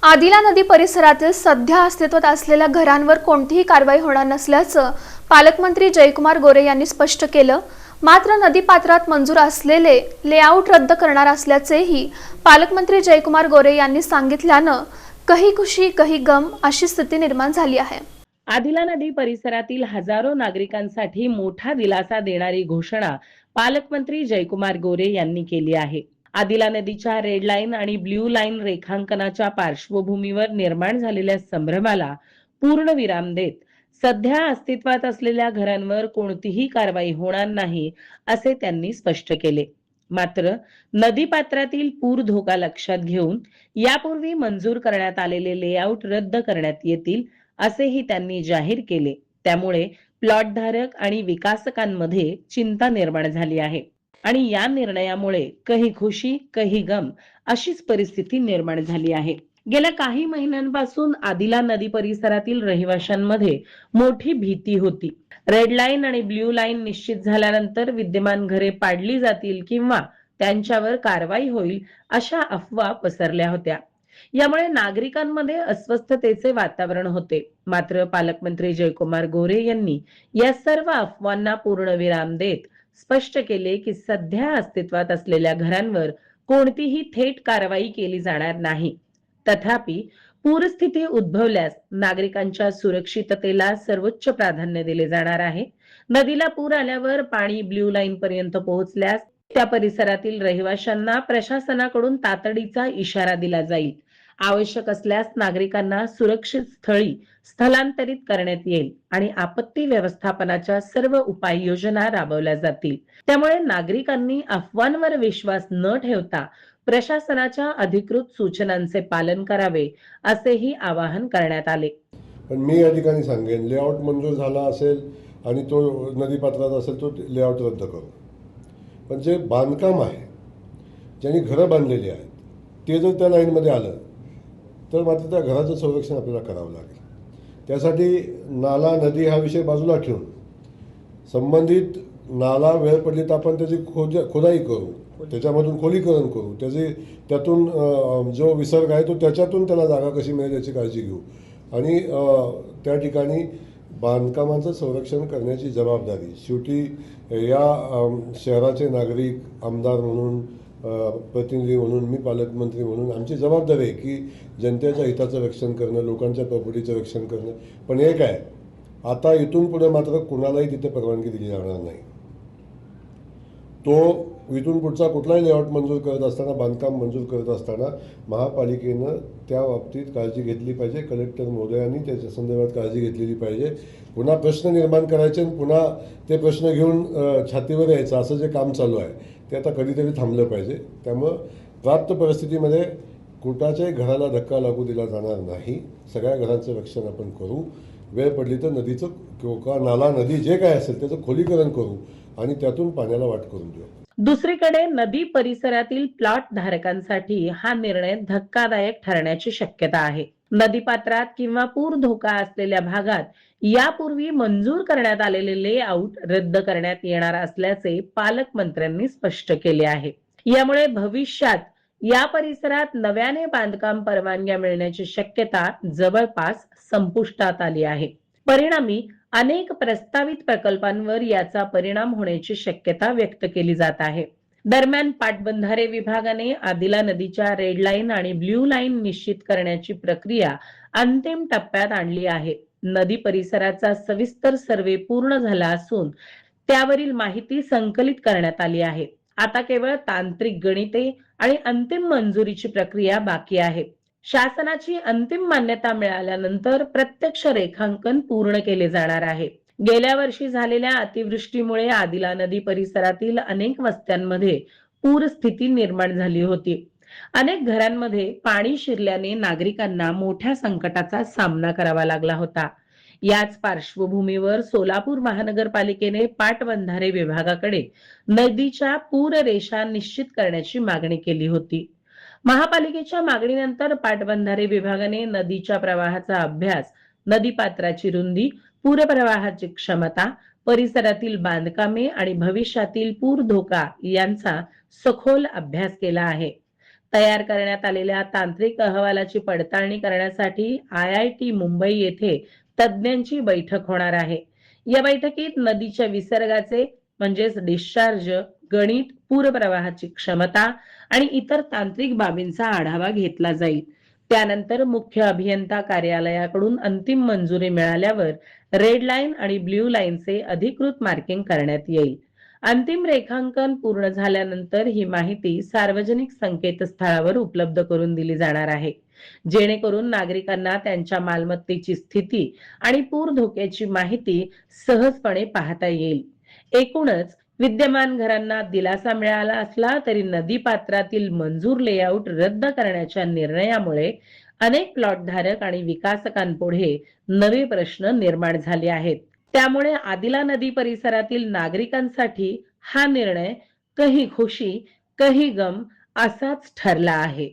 आदिला नदी परिसरातील सध्या अस्तित्वात असलेल्या घरांवर कोणतीही कारवाई होणार नसल्याचं पालकमंत्री जयकुमार गोरे यांनी स्पष्ट केलं। मात्र नदीपात्रात मंजूर असलेले लेआउट रद्द करणार असल्याचेही पालकमंत्री जयकुमार गोरे यांनी सांगितल्यानं कही खुशी कही गम अशी स्थिती निर्माण झाली आहे। आदिला नदी परिसरातील हजारो नागरिकांसाठी मोठा दिलासा देणारी घोषणा पालकमंत्री जयकुमार गोरे यांनी केली आहे। आदिला नदीच्या रेड लाईन आणि ब्ल्यू लाईन रेखांकनाच्या पार्श्वभूमीवर निर्माण झालेल्या संभ्रमाला पूर्ण विराम देत सध्या अस्तित्वात असलेल्या घरांवर कोणतीही कारवाई होणार नाही असे त्यांनी स्पष्ट केले। मात्र नदीपात्रातील पूर धोका लक्षात घेऊन यापूर्वी मंजूर करण्यात आलेले लेआउट रद्द करण्यात येतील असेही त्यांनी जाहीर केले। त्यामुळे प्लॉट धारक आणि विकासकांमध्ये चिंता निर्माण झाली आहे आणि या निर्णयामुळे कही खुशी कही गम अशीच परिस्थिती निर्माण झाली आहे। गेल्या काही महिन्यांपासून आदिला नदी परिसरातील रहिवाशांमध्ये मोठी भीती होती। रेड लाईन आणि ब्ल्यू लाईन निश्चित झाल्यानंतर विद्यमान घरे पाडली जातील किंवा त्यांच्यावर कारवाई होईल अशा अफवा पसरल्या होत्या। यामुळे नागरिकांमध्ये अस्वस्थतेचे वातावरण होते। मात्र पालकमंत्री जयकुमार गोरे यांनी या सर्व अफवांना पूर्णविराम देत स्पष्ट केले की सध्या अस्तित्वात असलेल्या घरांवर कोणतीही थेट कारवाई केली जाणार नाही। तथापि पूरस्थिती उद्भवल्यास नागरिकांच्या सुरक्षिततेला सर्वोच्च प्राधान्य दिले जाणार आहे। नदीला पूर आल्यावर पाणी ब्ल्यू लाईन पर्यंत पोहोचल्यास त्या परिसरातील रहिवाशांना प्रशासनाकडून तातडीचा इशारा दिला जाईल। आवश्यक असल्यास नागरिकांना सुरक्षित स्थळी स्थलांतरित करण्यात येईल आणि आपत्ती व्यवस्थापनाच्या सर्व उपाययोजना राबवल्या जातील। त्यामुळे नागरिकांनी अफवांवर विश्वास न ठेवता प्रशासनाच्या अधिकृत सूचनांचे पालन करावे असेही आवाहन करण्यात आले। पण मी या ठिकाणी सांगेन, लेआउट मंजूर झाला असेल आणि तो नदीपात्रात असेल तो लेआउट रद्द करू। पण जे बांधकाम आहे, ज्यांनी घरं बांधलेली आहेत, ते जर त्या लाईनमध्ये आलं तर मात्र त्या घराचं संरक्षण आपल्याला करावं लागेल। त्यासाठी नाला नदी हा विषय बाजूला ठेवून संबंधित नाला वेळ पडली तर आपण त्याची खोदाई करू, त्याच्यामधून खोलीकरण करू, त्यातून जो विसर्ग आहे तो त्याच्यातून त्याला जागा कशी मिळेल याची काळजी घेऊ आणि त्या ठिकाणी बांधकामांचं संरक्षण करण्याची जबाबदारी शेवटी या शहराचे नागरिक, आमदार म्हणून, प्रतिनिधी म्हणून, मी पालकमंत्री म्हणून आमची जबाबदारी आहे की जनतेच्या हिताचं रक्षण करणं, लोकांच्या प्रॉपर्टीचं रक्षण करणं। पण एक आहे, आता इथून पुढे मात्र कुणालाही तिथे परवानगी दिली जाणार नाही। तो इथून पुढचा कुठलाही लेआउट मंजूर करत असताना, बांधकाम मंजूर करत असताना महापालिकेनं त्या बाबतीत काळजी घेतली पाहिजे। कलेक्टर महोदयांनी त्याच्या संदर्भात काळजी घेतलेली पाहिजे। पुन्हा प्रश्न निर्माण करायचे आणि पुन्हा ते प्रश्न घेऊन छातीवर यायचं असं जे काम चालू आहे ते आता कधीतरी थांबलं पाहिजे। त्यामुळं प्राप्त परिस्थितीमध्ये कुठाच्याही घराला धक्का लागू दिला जाणार नाही। सगळ्या घरांचं रक्षण आपण करू। वेळ पडली तर नदीचं किंवा नाला नदी जे काय असेल त्याचं खोलीकरण करू आणि त्यातून पाण्याला वाट करून देऊ। दुसरीकडे नदी परिसरातील प्लॉट धारकांसाठी हा निर्णय धक्कादायक ठरण्याची शक्यता आहे। नदीपात्रात किंवा पूर धोका असलेल्या भागात यापूर्वी मंजूर करण्यात आलेले लेआउट रद्द करण्यात येणार असल्याचे पालकमंत्र्यांनी स्पष्ट केले आहे। यामुळे भविष्यात या परिसरात नव्याने बांधकाम परवानग्या मिळण्याची शक्यता जवळपास संपुष्टात आली आहे। परिणामी अनेक प्रस्तावित प्रकल्पांवर याचा परिणाम होण्याची शक्यता व्यक्त केली जात आहे। दरम्यान पाटबंधारे विभागाने आदिला नदीच्या रेड लाईन आणि ब्ल्यू लाईन निश्चित करण्याची प्रक्रिया अंतिम टप्प्यात आणली आहे। नदी परिसराचा सविस्तर सर्वे पूर्ण झाला असून त्यावरील माहिती संकलित करण्यात आली आहे। आता केवळ तांत्रिक गणिते आणि अंतिम मंजुरीची प्रक्रिया बाकी आहे। शासनाची अंतिम मान्यता मिळाल्यानंतर प्रत्यक्ष रेखांकन पूर्ण केले जाणार आहे। गेल्या वर्षी झालेल्या अतिवृष्टीमुळे आदिला नदी परिसरातील अनेक वस्त्यांमध्ये पूरस्थिती निर्माण झाली होती। अनेक घरांमध्ये पाणी शिरल्याने नागरिकांना मोठ्या संकटाचा सामना करावा लागला होता। याच पार्श्वभूमीवर सोलापूर महानगरपालिकेने पाटबंधारे विभागाकडे नदीच्या पूररेषा निश्चित करण्याची मागणी केली होती। महापालिकेच्या मागणीनंतर पाटबंधारे विभागाने नदीच्या प्रवाहाचा अभ्यास, नदीपात्राची रुंदी, पूरप्रवाहाची क्षमता, परिसरातील बांधकामे आणि भविष्यातील पूर धोका यांचा सखोल अभ्यास केला आहे। तयार करण्यात आलेल्या तांत्रिक अहवालाची पडताळणी करण्यासाठी IIT मुंबई येथे तज्ज्ञांची बैठक होणार आहे. या बैठकीत नदीच्या विसर्गाचे म्हणजेच डिस्चार्ज, गणित, पूरप्रवाहाची क्षमता आणि इतर तांत्रिक बाबींचा आढावा घेतला जाईल. त्यानंतर मुख्य अभियंता कार्यालयाकडून अंतिम मंजुरी मिळाल्यावर रेड लाईन आणि ब्ल्यू लाईनचे अधिकृत मार्किंग करण्यात येईल. अंतिम रेखांकन पूर्ण झाल्यानंतर ही माहिती सार्वजनिक संकेतस्थळावर उपलब्ध करून दिली जाणार आहे, जेणेकरून नागरिकांना त्यांच्या मालमत्तेची स्थिती आणि पूर धोक्याची माहिती सहजपणे पाहता येईल. एकूणच विद्यमान घरांना दिलासा मिळाला असला तरी नदीपात्रातील मंजूर लेआउट रद्द करण्याच्या निर्णयामुळे अनेक प्लॉटधारक आणि विकासकांपुढे नवे प्रश्न निर्माण झाले आहेत. त्यामुळे आदिला नदी परिसरातील नागरिकांसाठी हा निर्णय कही खुशी कही गम असाच ठरला आहे.